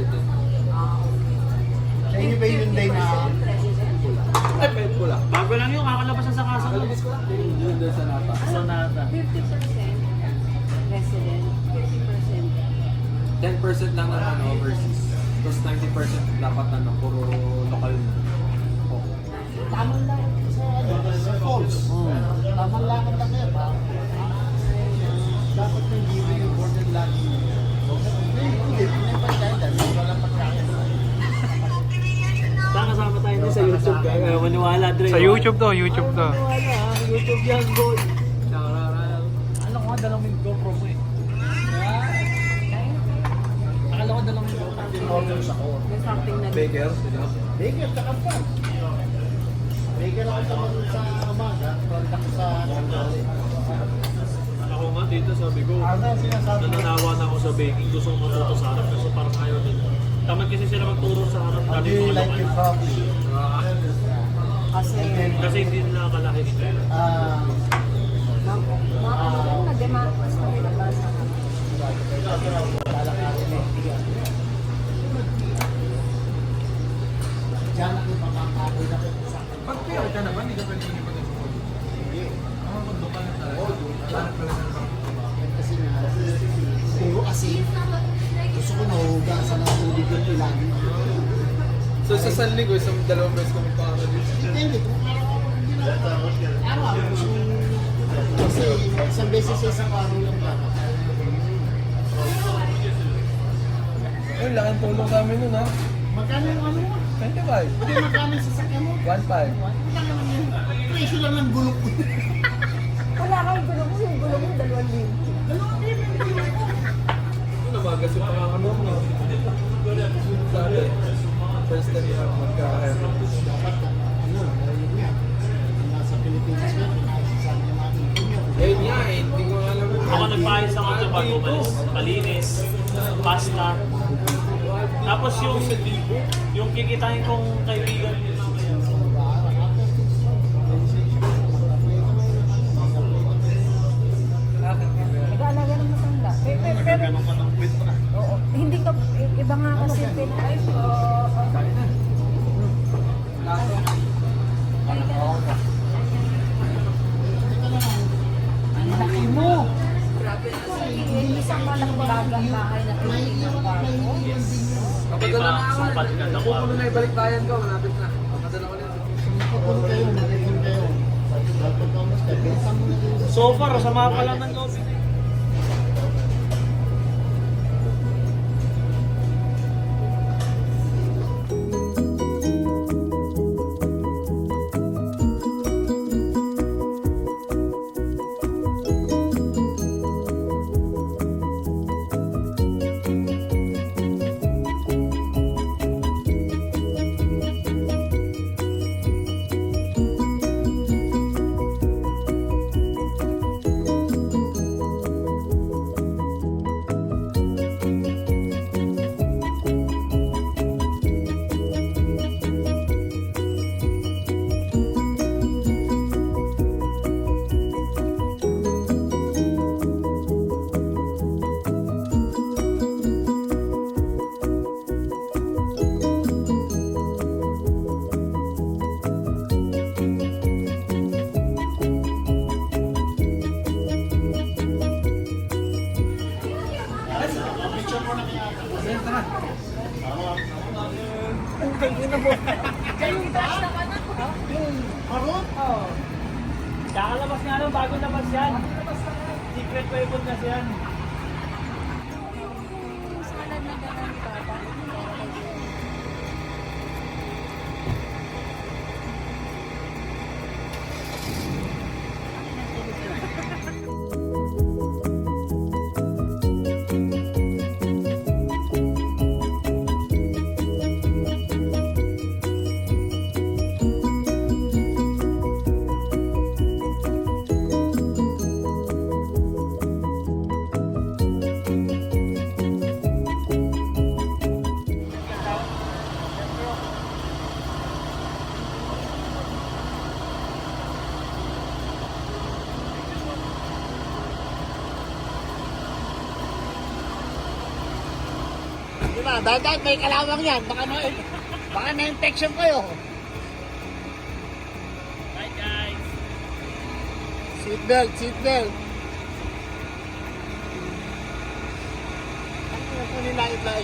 president. Sa inyo ba yung day na Ay, may pula. Bago lang yung kakalabas na sa kaso mo. Kalabas ko lang. Yung doon sa nata. Sonata. 50% resident, 50% 10% lang na ano, overseas. Tapos 90% dapat ano, puro local. Oh. tamang lang sa falls? Tamang lang ang laki ba? Dapat yung libre yung border lagi. Hindi, pinapagkain dahil walang pagkain. Saan kasama tayo din sa YouTube guys? Ayaw maniwala Dre. Sa YouTube to, YouTube to. Maniwala, YouTube yan boy. Alam ko nga dalawang yung GoPro mo eh. Akala ko dalawang yung GoPro. Orders ako. There's something na Baker. Baker, tsaka pa. Baker ako sa umaga, product sa Ako nga dito sabi ko, ano sinasabi ko? nananawa na ako sa baking. Gusto ko matuto sa harap kasi parang ayaw din. Tamad kasi sila magturo sa harap. How do you like your coffee? kasi Kasi hindi nila akalahin ito. nag-demarcus kami na basa. Diyan ako makakakoy na sa Pag PR ka naman, hindi ka pwede hindi pag-support. hindi. Kung lokal na talaga. Hanap ka lang ng Kasi nga, puro asin. Gusto ko nahugasan ng tubig yung ilagin. So sa San Ligo, isang dalawang beses kami pa-release. Hindi, kung araw-araw. Kasi isang beses sa isang araw lang dapat. Ay, laking tulong sa amin nun ha. Magkano yung ano mo? 25. Hindi, magkano yung sasakyan mo? 1.5. Magkano naman yun? Presyo lang ng gulong ko. Wala kang gulong mo, yung gulong mo 2,000. Namagas yung panganganom mo. Sabi, first time yung magka-air. Dapat, ano, yun nga. Nasa Pilipinas nga, pinakasasabi ng mga ipon yun. Eh, niya eh. Hindi ko alam. Ako nagpaayos ako ito bago umalis. Malinis, pasta. Tapos yung kikitain kong kaibigan yun mamaya. Nag-aalaga ng matanda. Pero, Ganun pa ng quit na. oo, hindi ka, iba nga kasi ay, Ang laki mo! yung isang malang bagang bahay na pinagbago. Kapadala na ako. Supat ka na Napupuno na ibalik bayan ko. Malapit na. Kapadala ko na. Kapag kayo, mag-ipon kayo. Dapat kamas kayo. Bilisan mo na din. So far, sama pa lang ng lobby. Kakalabas nga lang, bago labas yan. Secret weapon kasi yan. na. Dahan-dahan may kalawang yan. Baka na-infection kayo. Bye guys! Seatbelt, seatbelt. Ano na po nilait-lait?